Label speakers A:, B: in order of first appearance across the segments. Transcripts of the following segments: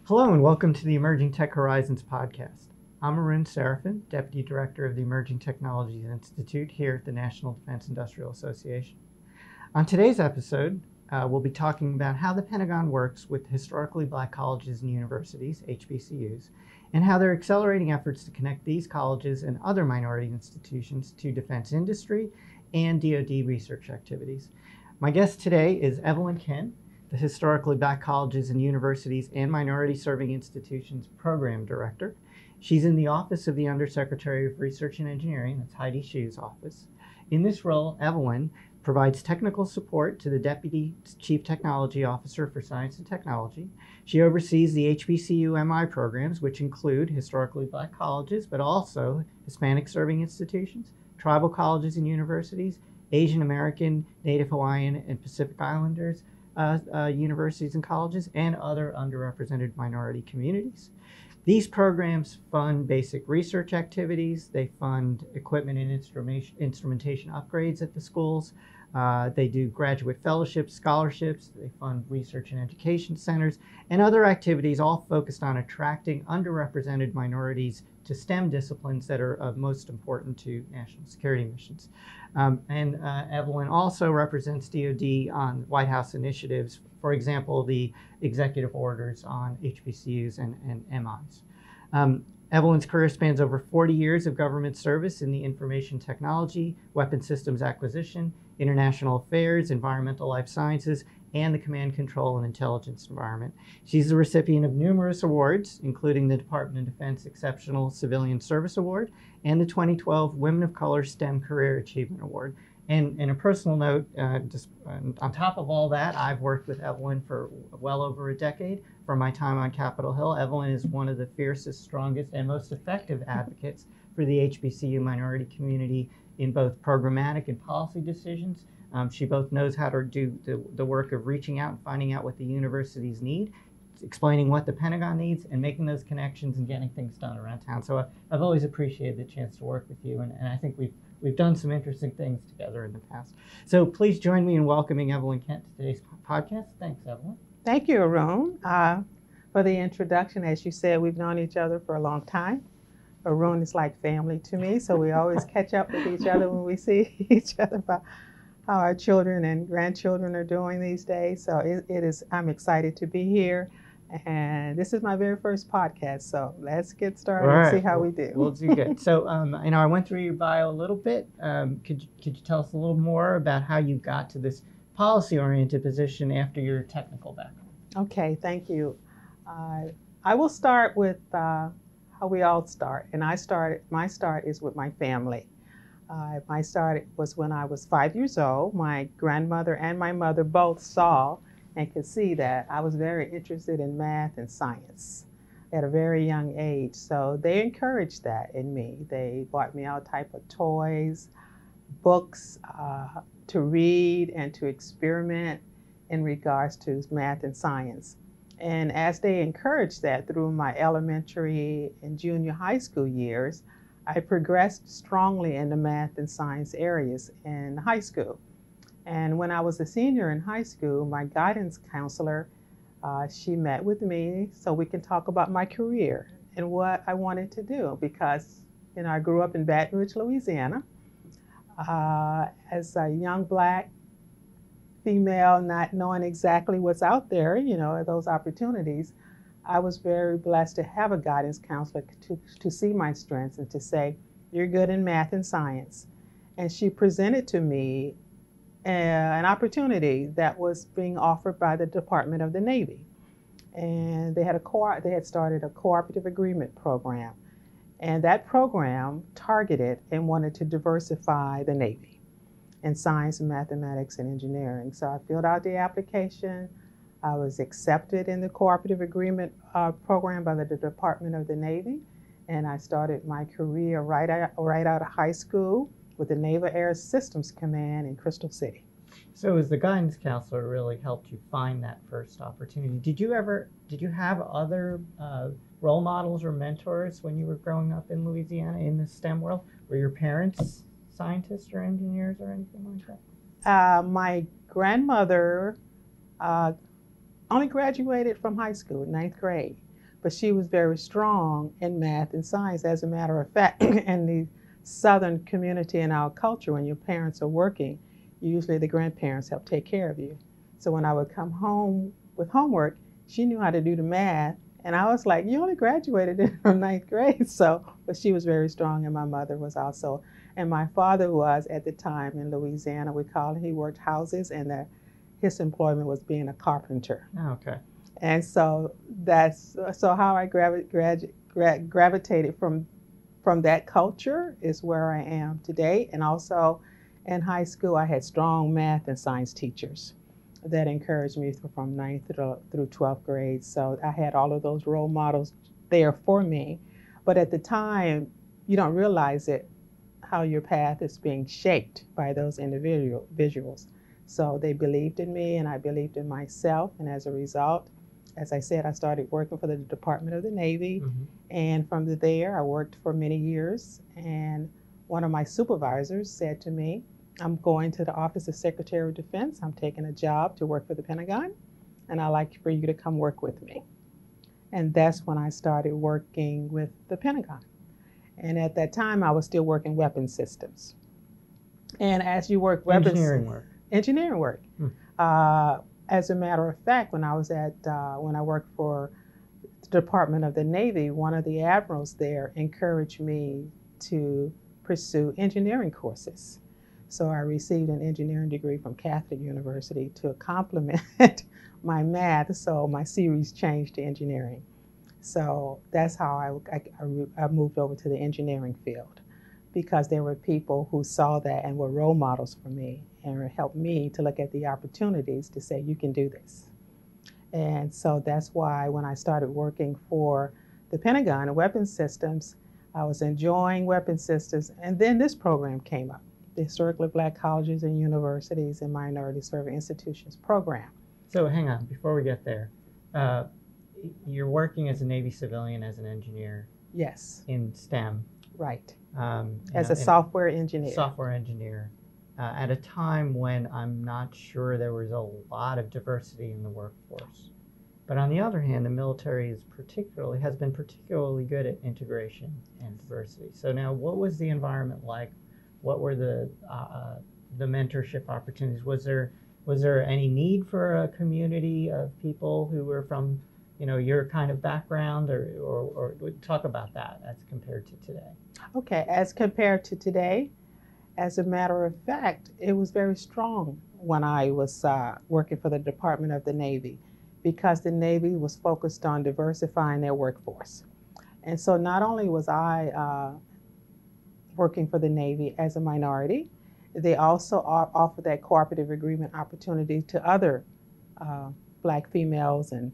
A: Hello and welcome to the Emerging Tech Horizons podcast. I'm Arun Seraphin, Deputy Director of the Emerging Technologies Institute here at the National Defense Industrial Association. On today's episode, we'll be talking about how the Pentagon works with historically black colleges and universities, HBCUs, and how they're accelerating efforts to connect these colleges and other minority institutions to defense industry and DoD research activities. My guest today is Evelyn Kent, the Historically Black Colleges and Universities and Minority Serving Institutions Program Director. She's in the Office of the Undersecretary of Research and Engineering, that's Heidi Hsu's office. In this role, Evelyn provides technical support to the Deputy Chief Technology Officer for Science and Technology. She oversees the HBCU MI programs, which include historically black colleges, but also Hispanic serving institutions, tribal colleges and universities, Asian American, Native Hawaiian, and Pacific Islanders, universities and colleges, and other underrepresented minority communities. These programs fund basic research activities. They fund equipment and instrumentation upgrades at the schools. They do graduate fellowships, scholarships. They fund research and education centers and other activities, all focused on attracting underrepresented minorities to STEM disciplines that are of most important to national security missions. Evelyn also represents DoD on White House initiatives, for example, the executive orders on HBCUs and MIs. Evelyn's career spans over 40 years of government service in the information technology, weapon systems acquisition, international affairs, environmental life sciences, and the command, control, and intelligence environment. She's the recipient of numerous awards, including the Department of Defense Exceptional Civilian Service Award and the 2012 Women of Color STEM Career Achievement Award. And in a personal note, just on top of all that, I've worked with Evelyn for well over a decade. From my time on Capitol Hill, Evelyn is one of the fiercest, strongest, and most effective advocates for the HBCU minority community in both programmatic and policy decisions. She both knows how to do the work of reaching out and finding out what the universities need, explaining what the Pentagon needs, and making those connections and getting things done around town. So I've always appreciated the chance to work with you, and I think we've done some interesting things together in the past. So please join me in welcoming Evelyn Kent to today's podcast. Thanks, Evelyn.
B: Thank you, Arun, for the introduction. As you said, we've known each other for a long time. Arun is like family to me, so we always catch up with each other when we see each other about how our children and grandchildren are doing these days. So I'm excited to be here. And this is my very first podcast, so let's get started and see how we do.
A: We'll do good. So, I went through your bio a little bit. Could you tell us a little more about how you got to this policy-oriented position after your technical background?
B: Okay, thank you. I will start with how we all start, and my start is with my family. My start was when I was 5 years old. My grandmother and my mother both saw and could see that I was very interested in math and science at a very young age. So they encouraged that in me. They bought me all type of toys, books to read and to experiment in regards to math and science. And as they encouraged that through my elementary and junior high school years, I progressed strongly in the math and science areas in high school. And when I was a senior in high school, my guidance counselor, she met with me so we can talk about my career and what I wanted to do, because I grew up in Baton Rouge, Louisiana, as a young black female, not knowing exactly what's out there, those opportunities. I was very blessed to have a guidance counselor to see my strengths and to say, you're good in math and science. And she presented to me an opportunity that was being offered by the Department of the Navy. And they had started a cooperative agreement program. And that program targeted and wanted to diversify the Navy in science and mathematics and engineering. So I filled out the application. I was accepted in the cooperative agreement program by the Department of the Navy. And I started my career right out of high school with the Naval Air Systems Command in Crystal City.
A: So as the guidance counselor really helped you find that first opportunity, did you have other role models or mentors when you were growing up in Louisiana in the STEM world? Were your parents scientists or engineers or anything like that?
B: My grandmother only graduated from high school, 9th grade. but she was very strong in math and science. As a matter of fact, in the Southern community in our culture, when your parents are working, usually the grandparents help take care of you. So when I would come home with homework, she knew how to do the math. And I was like, you only graduated from ninth grade. So, but she was very strong, and my mother was also. And my father was, at the time in Louisiana, we call it, he worked houses, and his employment was being a carpenter.
A: Oh, okay.
B: And so that's how I gravitated from that culture is where I am today. And also in high school, I had strong math and science teachers that encouraged me from 9th through 12th grade. So I had all of those role models there for me. But at the time, you don't realize it, how your path is being shaped by those visuals. So they believed in me, and I believed in myself. And as a result, as I said, I started working for the Department of the Navy.
A: Mm-hmm.
B: And from there, I worked for many years. And one of my supervisors said to me, I'm going to the Office of Secretary of Defense. I'm taking a job to work for the Pentagon, and I'd like for you to come work with me. And that's when I started working with the Pentagon. And at that time, I was still working weapons systems. And as you work weapons... Engineering work. As a matter of fact, when I worked for the Department of the Navy, one of the admirals there encouraged me to pursue engineering courses. So I received an engineering degree from Catholic University to complement my math, so my series changed to engineering. So that's how I moved over to the engineering field, because there were people who saw that and were role models for me and helped me to look at the opportunities to say, you can do this. And so that's why when I started working for the Pentagon and weapons systems, I was enjoying weapons systems, and then this program came up. The Historically Black Colleges and Universities and Minority Serving Institutions program.
A: So hang on, before we get there, you're working as a Navy civilian, as an engineer.
B: Yes.
A: In STEM.
B: Right. As a software engineer.
A: Software engineer. At a time when I'm not sure there was a lot of diversity in the workforce. But on the other hand, the military has been particularly good at integration and diversity. So now, what was the environment like? What were the mentorship opportunities? Was there any need for a community of people who were from, your kind of background, or talk about that as compared to today?
B: Okay, as compared to today, as a matter of fact, it was very strong when I was working for the Department of the Navy, because the Navy was focused on diversifying their workforce. And so not only was I working for the Navy as a minority, they also offered that cooperative agreement opportunity to other Black females and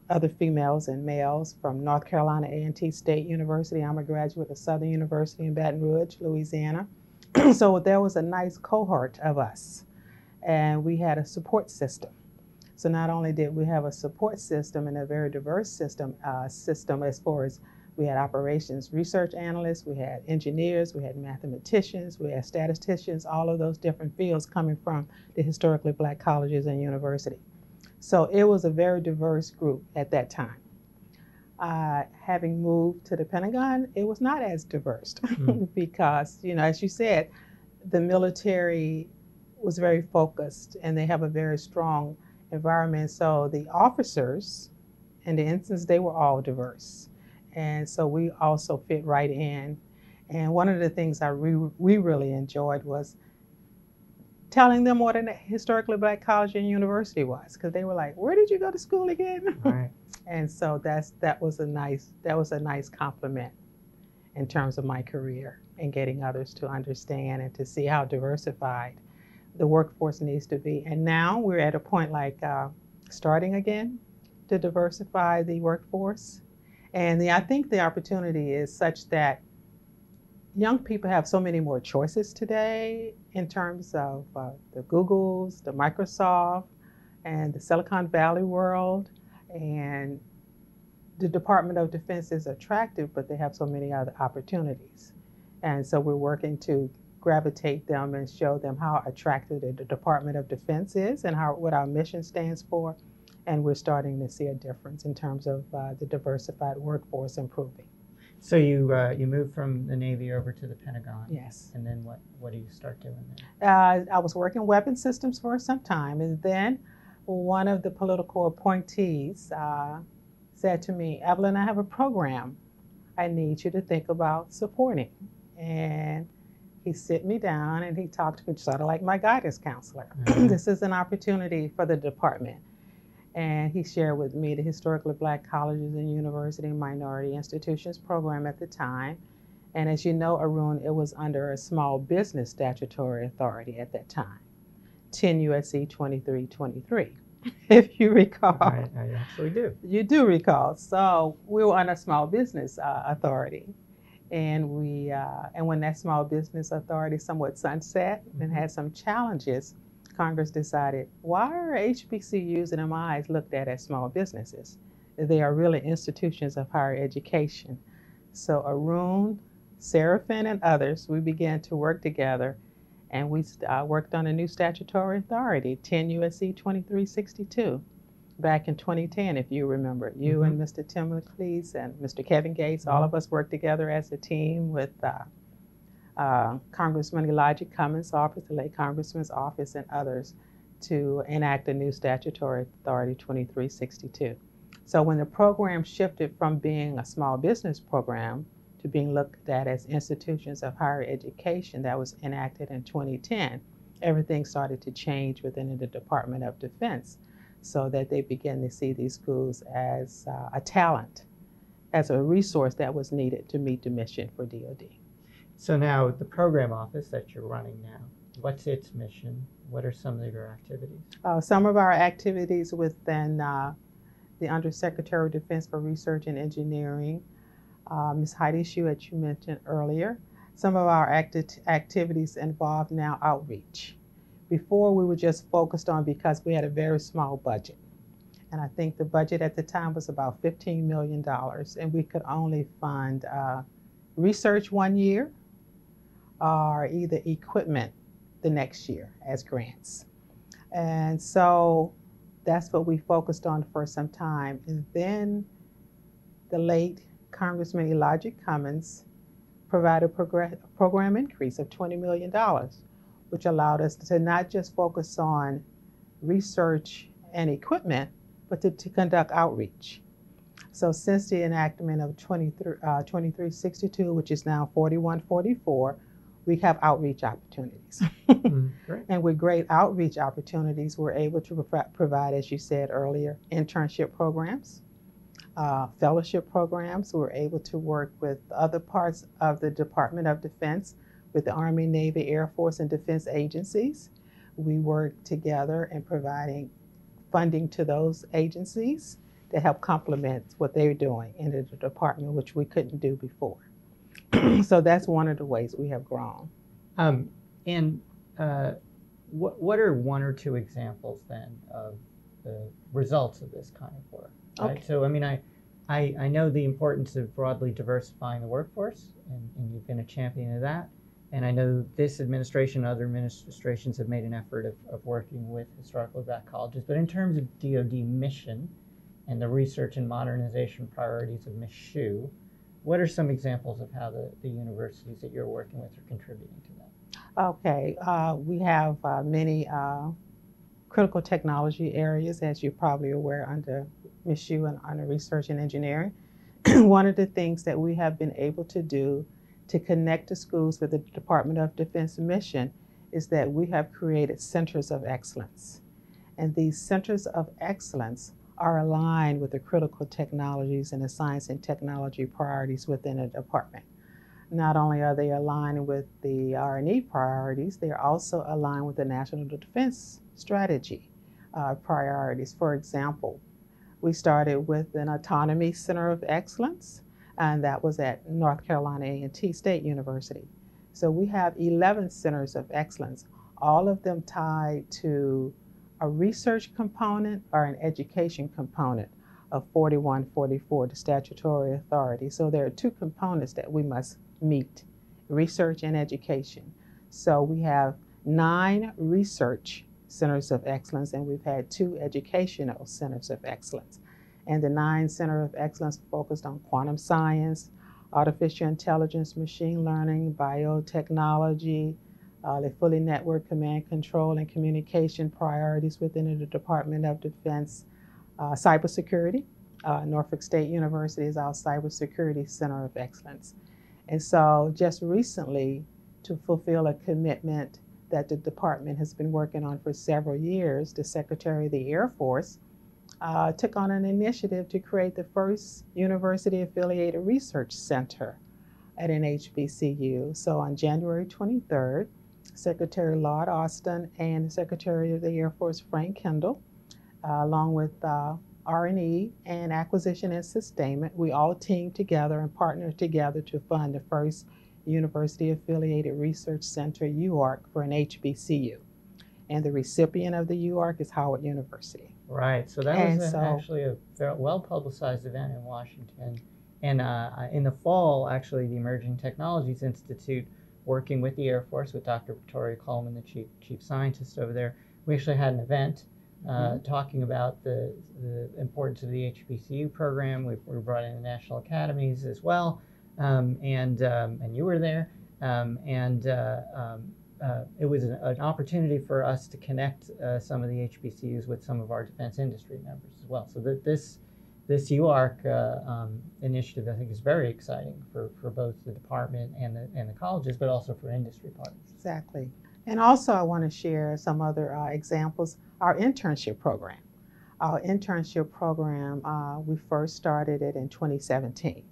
B: other females and males from North Carolina A&T State University. I'm a graduate of Southern University in Baton Rouge, Louisiana. So there was a nice cohort of us, and we had a support system. So not only did we have a support system and a very diverse system as far as we had operations research analysts, we had engineers, we had mathematicians, we had statisticians, all of those different fields coming from the historically Black colleges and universities. So it was a very diverse group at that time. Having moved to the Pentagon, it was not as diverse because, as you said, the military was very focused and they have a very strong environment. So the officers, in the instance, they were all diverse. And so we also fit right in. And one of the things we really enjoyed was telling them what a historically Black college and university was, because they were like, "Where did you go to school again?"
A: Right.
B: And so that was a nice compliment in terms of my career and getting others to understand and to see how diversified the workforce needs to be. And now we're at a point like starting again to diversify the workforce. And I think the opportunity is such that young people have so many more choices today in terms of the Googles, the Microsoft, and the Silicon Valley world. And the Department of Defense is attractive, but they have so many other opportunities. And so we're working to gravitate them and show them how attractive the Department of Defense is and what our mission stands for, And we're starting to see a difference in terms of the diversified workforce improving.
A: So you moved from the Navy over to the Pentagon.
B: Yes.
A: And then what do you start doing there?
B: I was working weapon systems for some time, and then one of the political appointees said to me, Evelyn, I have a program I need you to think about supporting. And he sit me down and he talked to me sort of like my guidance counselor. This is an opportunity for the department. And he shared with me the Historically Black Colleges and University and Minority Institutions program at the time. And as you know, Arun, it was under a small business statutory authority at that time, 10 U.S.C. 2323, if you recall.
A: I actually do.
B: You do recall. So we were on a small business authority. And when that small business authority somewhat sunset and had some challenges, Congress decided, why are HBCUs and MIs looked at as small businesses? They are really institutions of higher education. So Arun, Seraphin, and others, we began to work together, and we worked on a new statutory authority, 10 U.S.C. 2362, back in 2010, if you remember. You and Mr. Tim Cleese and Mr. Kevin Gates, all of us worked together as a team with Congressman Elijah Cummings' office, the late Congressman's office, and others to enact a new statutory authority, 2362. So when the program shifted from being a small business program to being looked at as institutions of higher education that was enacted in 2010, everything started to change within the Department of Defense so that they began to see these schools as a talent, as a resource that was needed to meet the mission for DoD.
A: So now the program office that you're running now, what's its mission? What are some of your activities?
B: Some of our activities within the Undersecretary of Defense for Research and Engineering, Ms. Heidi Shue, as you mentioned earlier. Some of our activities involve now outreach. Before we were just focused on, because we had a very small budget. And I think the budget at the time was about $15 million, and we could only fund research one year or either equipment the next year as grants. And so that's what we focused on for some time. And then the late Congressman Elijah Cummings provided a program increase of $20 million, which allowed us to not just focus on research and equipment, but to conduct outreach. So since the enactment of 2362, which is now 4144, we have outreach opportunities.
A: Great.
B: And with great outreach opportunities, we're able to provide, as you said earlier, internship programs, fellowship programs. We're able to work with other parts of the Department of Defense, with the Army, Navy, Air Force, and defense agencies. We work together in providing funding to those agencies to help complement what they're doing in the department, which we couldn't do before. So that's one of the ways we have grown.
A: What are one or two examples then of the results of this kind of work? Right?
B: Okay.
A: So I mean, I know the importance of broadly diversifying the workforce, and you've been a champion of that. And I know this administration and other administrations have made an effort of working with historically black colleges. But in terms of DoD mission and the research and modernization priorities of Ms. Shue, what are some examples of how the universities that you're working with are contributing to that?
B: Okay, we have many critical technology areas, as you're probably aware, under Ms. Shue and under research and engineering. One of the things that we have been able to do to connect the schools with the Department of Defense mission is that we have created centers of excellence. And these centers of excellence are aligned with the critical technologies and the science and technology priorities within the department. Not only are they aligned with the R&E priorities, they are also aligned with the National Defense Strategy priorities. For example, we started with an Autonomy Center of Excellence, and that was at North Carolina A&T State University. So we have 11 centers of excellence, all of them tied to a research component or an education component of 4144, the statutory authority. So there are two components that we must meet, research and education. So we have 9 research centers of excellence, and we've had 2 educational centers of excellence. And the 9 Center of Excellence focused on quantum science, artificial intelligence, machine learning, biotechnology, the fully networked command, control, and communication priorities within the Department of Defense, cybersecurity. Norfolk State University is our Cybersecurity Center of Excellence. And so just recently, to fulfill a commitment that the department has been working on for several years, the Secretary of the Air Force took on an initiative to create the first university-affiliated research center at an HBCU. So on January 23rd, Secretary Lord Austin and the Secretary of the Air Force, Frank Kendall, along with R&E and Acquisition and Sustainment, we all teamed together and partnered together to fund the first University-Affiliated Research Center, UARC, for an HBCU. And the recipient of the UARC is Howard University.
A: Right, so that was actually a very well-publicized event in Washington. And in the fall, actually, the Emerging Technologies Institute, working with the Air Force, with Dr. Victoria Coleman, the chief scientist over there, we actually had an event talking about the importance of the HBCU program. We brought in the National Academies as well, and you were there, it was an opportunity for us to connect some of the HBCUs with some of our defense industry members as well. So that this UARC initiative, I think, is very exciting for both the department and the colleges, but also for industry partners.
B: Exactly. And also I want to share some other examples. Our internship program. Our internship program, we first started it in 2017.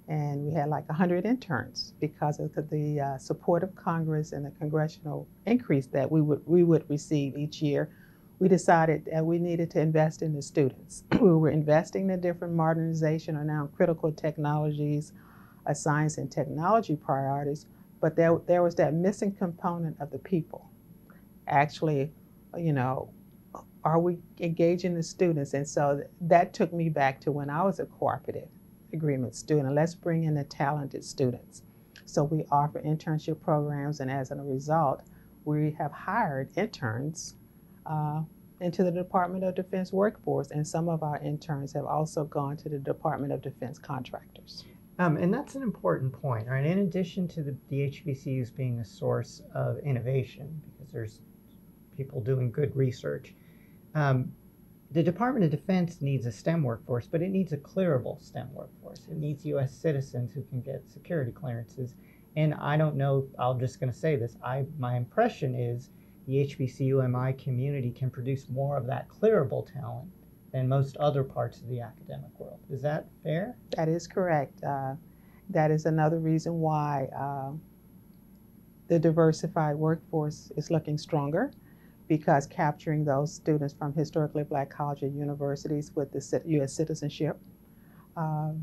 B: And we had like 100 interns because of the support of Congress and the congressional increase that we would receive each year. We decided that we needed to invest in the students. We were investing in different modernization or now critical technologies, science and technology priorities, but there was that missing component of the people. Actually, you know, are we engaging the students? And so that took me back to when I was a cooperative agreement student. Let's bring in the talented students. So we offer internship programs, and as a result, we have hired interns into the Department of Defense workforce, and some of our interns have also gone to the Department of Defense contractors.
A: And that's an important point, right? In addition to the HBCUs being a source of innovation, because there's people doing good research, the Department of Defense needs a STEM workforce, but it needs a clearable STEM workforce. It needs U.S. citizens who can get security clearances. And I don't know, I'm just going to say this, my impression is the HBCU-MI community can produce more of that clearable talent than most other parts of the academic world. Is that fair?
B: That is correct. That is another reason why the diversified workforce is looking stronger, because capturing those students from historically Black colleges and universities with the U.S. citizenship,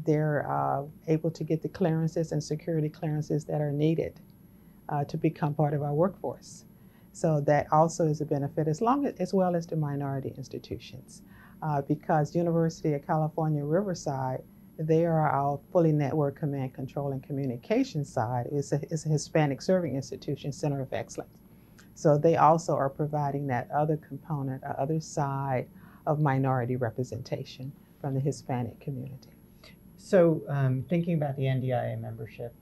B: they're able to get the clearances and security clearances that are needed to become part of our workforce. So that also is a benefit, as well as the minority institutions, because University of California, Riverside, they are our fully networked command, control, and communication side. It's a Hispanic serving institution, Center of Excellence. So they also are providing that other component, other side of minority representation from the Hispanic community.
A: So thinking about the NDIA membership,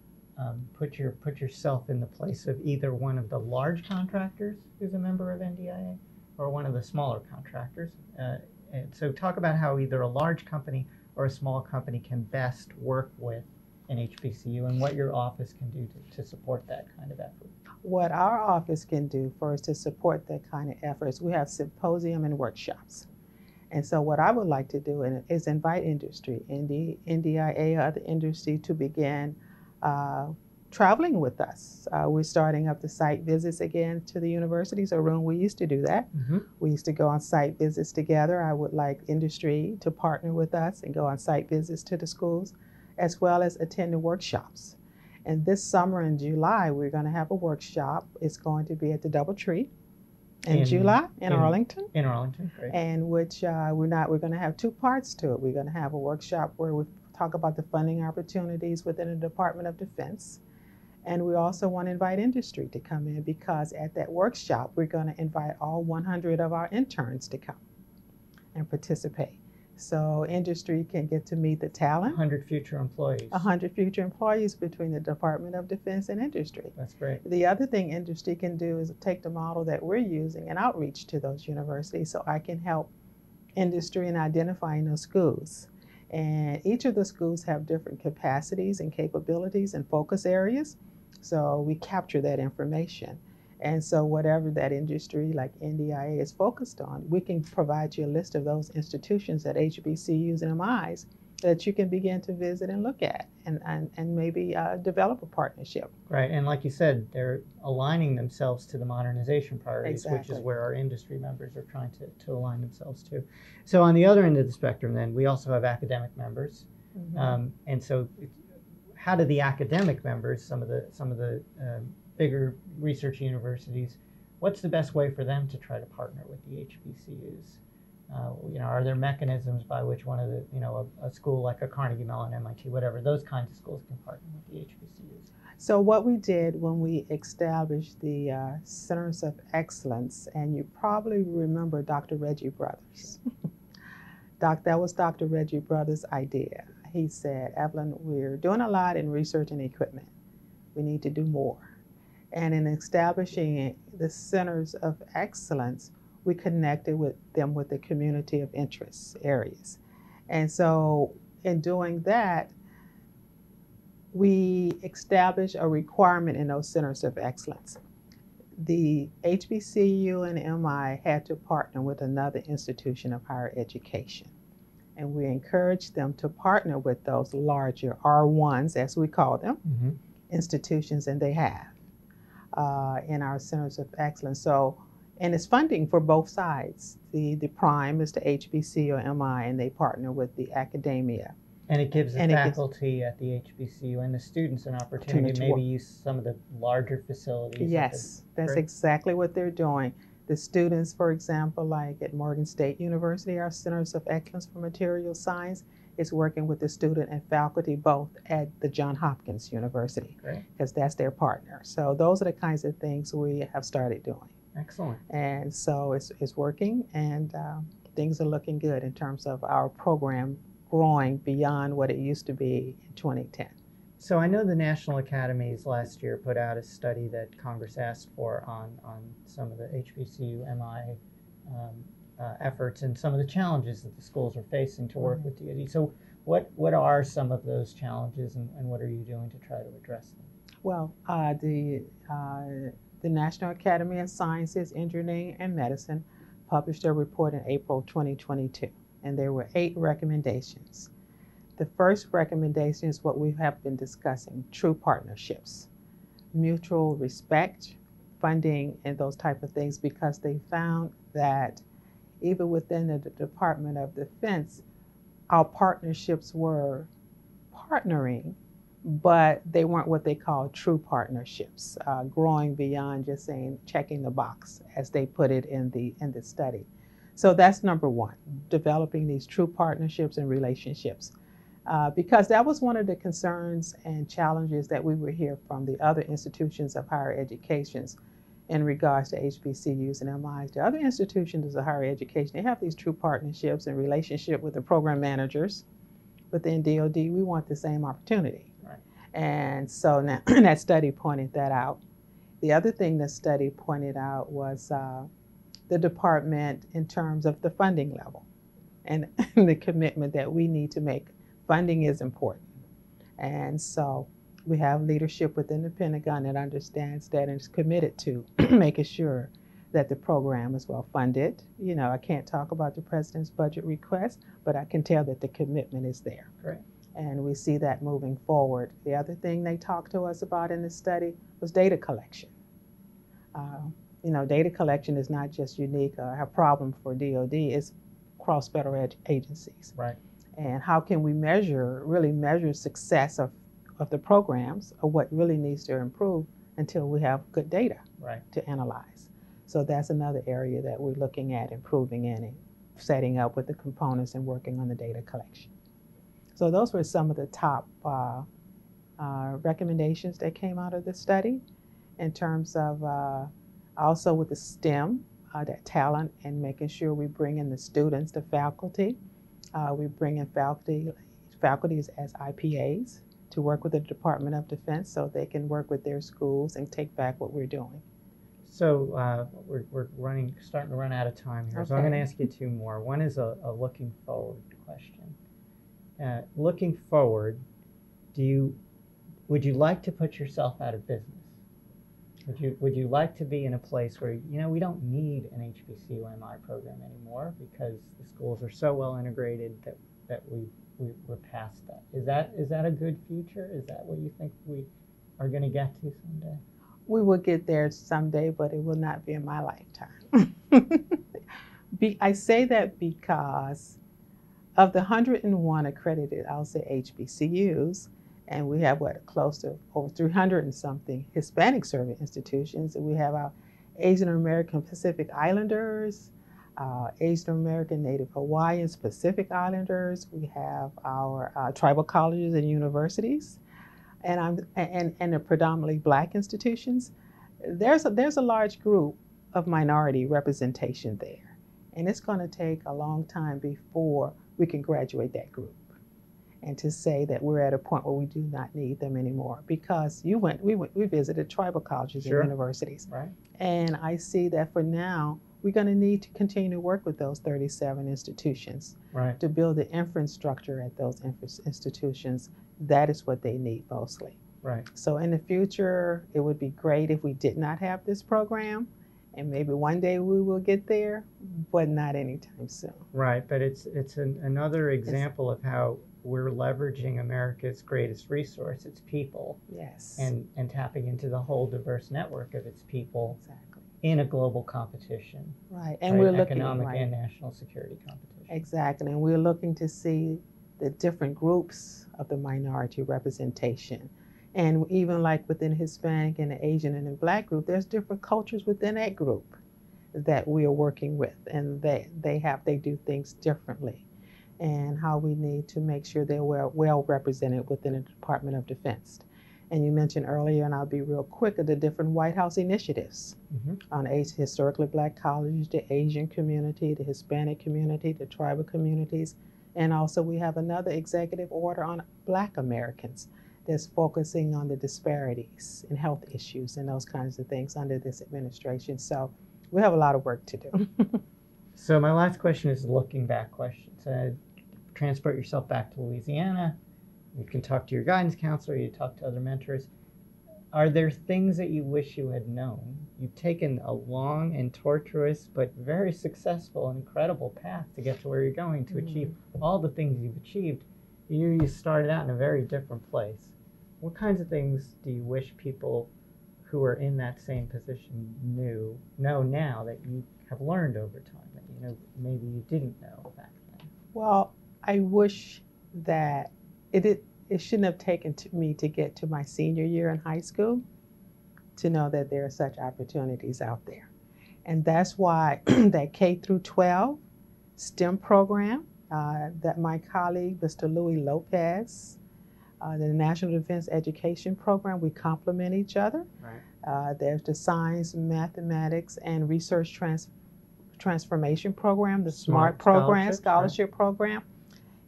A: put yourself in the place of either one of the large contractors who's a member of NDIA or one of the smaller contractors. And so talk about how either a large company or a small company can best work with an HBCU and what your office can do to support that kind of effort.
B: What our office can do first to support that kind of efforts, we have symposium and workshops. And so what I would like to do is invite industry, NDIA, other industry, to begin traveling with us. We're starting up the site visits again to the universities. Arun, we used to do that. Mm-hmm. We used to go on site visits together. I would like industry to partner with us and go on site visits to the schools, as well as attend the workshops. And this summer in July, we're going to have a workshop. It's going to be at the DoubleTree in July in Arlington.
A: In Arlington, great.
B: And which we're going to have 2 parts to it. We're going to have a workshop where we talk about the funding opportunities within the Department of Defense. And we also want to invite industry to come in, because at that workshop, we're going to invite all 100 of our interns to come and participate. So industry can get to meet the talent.
A: 100 future employees.
B: 100 future employees between the Department of Defense and industry.
A: That's great.
B: The other thing industry can do is take the model that we're using and outreach to those universities, so I can help industry in identifying those schools. And each of the schools have different capacities and capabilities and focus areas. So we capture that information. And so whatever that industry like NDIA is focused on, we can provide you a list of those institutions at HBCUs and MIs that you can begin to visit and look at, and maybe develop a partnership.
A: Right, and like you said, they're aligning themselves to the modernization priorities,
B: Exactly.
A: which is where our industry members are trying to align themselves to. So on the other end of the spectrum then, we also have academic members.
B: Mm-hmm.
A: And so how do the academic members, some of the bigger research universities, what's the best way for them to try to partner with the HBCUs? Are there mechanisms by which one of the, a school like a Carnegie Mellon, MIT, whatever, those kinds of schools can partner with the HBCUs?
B: So what we did when we established the Centers of Excellence, and you probably remember Dr. Reggie Brothers. That was Dr. Reggie Brothers' idea. He said, Evelyn, we're doing a lot in research and equipment. We need to do more. And in establishing the Centers of Excellence, we connected with them with the community of interest areas. And so in doing that, we established a requirement in those Centers of Excellence. The HBCU and MI had to partner with another institution of higher education. And we encouraged them to partner with those larger R1s, as we call them,
A: mm-hmm.
B: institutions, and they have. In our Centers of Excellence. So, and it's funding for both sides. The prime is the HBCU or MI, and they partner with the academia.
A: And it gives the faculty at the HBCU and the students an opportunity to maybe use some of the larger facilities.
B: Yes, that's exactly what they're doing. The students, for example, like at Morgan State University, our Centers of Excellence for Material Science is working with the student and faculty both at the Johns Hopkins University, because that's their partner. So those are the kinds of things we have started doing.
A: Excellent.
B: And so it's working, and things are looking good in terms of our program growing beyond what it used to be in 2010.
A: So I know the National Academies last year put out a study that Congress asked for on some of the HBCU MI efforts and some of the challenges that the schools are facing to work with DoD. So what are some of those challenges, and what are you doing to try to address them?
B: Well, the National Academy of Sciences, Engineering, and Medicine published a report in April 2022, and there were 8 recommendations. The first recommendation is what we have been discussing: true partnerships, mutual respect, funding, and those type of things, because they found that even within the Department of Defense, our partnerships were partnering, but they weren't what they call true partnerships, growing beyond just saying checking the box, as they put it in the study. So that's number one, developing these true partnerships and relationships, because that was one of the concerns and challenges that we would hear from the other institutions of higher educations in regards to HBCUs and MIs. The other institutions of higher education, they have these true partnerships and relationship with the program managers. Within DoD, we want the same opportunity.
A: Right.
B: And so now that study pointed that out. The other thing the study pointed out was the department in terms of the funding level and the commitment that we need to make. Funding is important. And so we have leadership within the Pentagon that understands that and is committed to making sure that the program is well funded. I can't talk about the president's budget request, but I can tell that the commitment is there.
A: Great.
B: And we see that moving forward. The other thing they talked to us about in the study was data collection. Data collection is not just unique or a problem for DoD, it's across federal agencies.
A: Right.
B: And how can we really measure success of the programs, or what really needs to improve, until we have good data to analyze. So that's another area that we're looking at improving in, and setting up with the components and working on the data collection. So those were some of the top recommendations that came out of the study in terms of also with the STEM, that talent, and making sure we bring in the students, the faculty. We bring in faculties as IPAs to work with the Department of Defense so they can work with their schools and take back what we're doing.
A: So we're starting to run out of time here.
B: Okay.
A: So I'm going to ask you two more. One is a looking forward question. Looking forward, would you like to put yourself out of business? Would you like to be in a place where, we don't need an HBCU MI program anymore because the schools are so well integrated that we're past that? Is that a good future? Is that what you think we are going to get to someday?
B: We will get there someday, but it will not be in my lifetime. I say that because of the 101 accredited, I'll say HBCUs, and we have close to over 300 and something Hispanic serving institutions. And we have our Asian American Pacific Islanders, Asian American Native Hawaiians, Pacific Islanders. We have our tribal colleges and universities, and the predominantly Black institutions. There's a large group of minority representation there, and it's going to take a long time before we can graduate that group. And to say that we're at a point where we do not need them anymore, because we visited tribal colleges
A: Sure.
B: and universities,
A: Right.
B: And I see that for now we're going to need to continue to work with those 37 institutions,
A: Right.
B: to build the infrastructure at those institutions. That is what they need mostly.
A: Right.
B: So in the future, it would be great if we did not have this program, and maybe one day we will get there, but not anytime soon.
A: Right. But it's another example of how we're leveraging America's greatest resource, its people,
B: Yes.
A: and tapping into the whole diverse network of its people
B: Exactly.
A: in a global competition.
B: Right. And we're looking
A: economic
B: right.
A: and national security competition.
B: Exactly. And we're looking to see the different groups of the minority representation. And even like within Hispanic and the Asian and the Black group, there's different cultures within that group that we are working with, and they do things differently, and how we need to make sure they're well represented within the Department of Defense. And you mentioned earlier, and I'll be real quick, of the different White House initiatives on historically Black colleges, the Asian community, the Hispanic community, the tribal communities, and also we have another executive order on Black Americans that's focusing on the disparities in health issues and those kinds of things under this administration. So we have a lot of work to do.
A: So my last question is a looking back question. So transport yourself back to Louisiana. You can talk to your guidance counselor, you talk to other mentors. Are there things that you wish you had known? You've taken a long and tortuous but very successful and incredible path to get to where you're going, to achieve all the things you've achieved. You started out in a very different place. What kinds of things do you wish people who are in that same position know now that you have learned over time, that maybe you didn't know back then?
B: Well, I wish that it shouldn't have taken me to get to my senior year in high school to know that there are such opportunities out there. And that's why that K through 12 STEM program that my colleague, Mr. Louis Lopez, the National Defense Education Program, we complement each other.
A: Right.
B: There's the Science, Mathematics, and Research Transformation Program, the SMART program, scholarship program.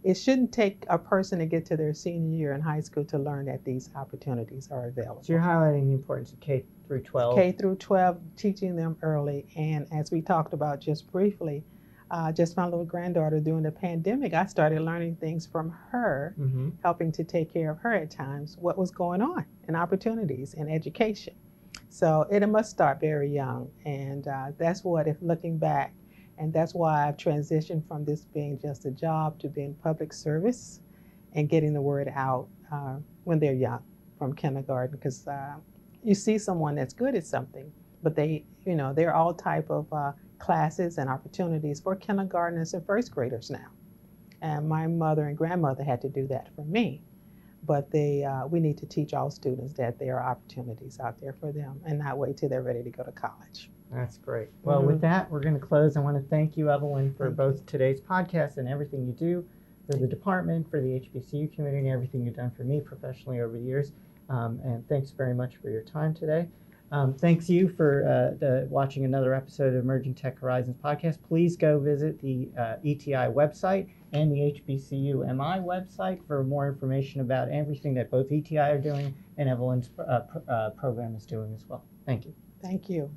B: It shouldn't take a person to get to their senior year in high school to learn that these opportunities are available.
A: So you're highlighting the importance of K through 12.
B: K through 12, teaching them early. And as we talked about just briefly, just my little granddaughter during the pandemic, I started learning things from her, helping to take care of her at times, what was going on and opportunities in education. So it must start very young. And that's what, if looking back, and that's why I've transitioned from this being just a job to being public service and getting the word out when they're young, from kindergarten, because you see someone that's good at something, but there are all type of classes and opportunities for kindergartners and first graders now. And my mother and grandmother had to do that for me. But we need to teach all students that there are opportunities out there for them and not wait till they're ready to go to college.
A: That's great. Well, with that, we're going to close. I want to thank you, Evelyn, for both today's podcast and everything you do for the department, for the HBCU community, and everything you've done for me professionally over the years. And thanks very much for your time today. Thanks you for watching another episode of Emerging Tech Horizons podcast. Please go visit the ETI website and the HBCU MI website for more information about everything that both ETI are doing and Evelyn's program is doing as well. Thank you.
B: Thank you.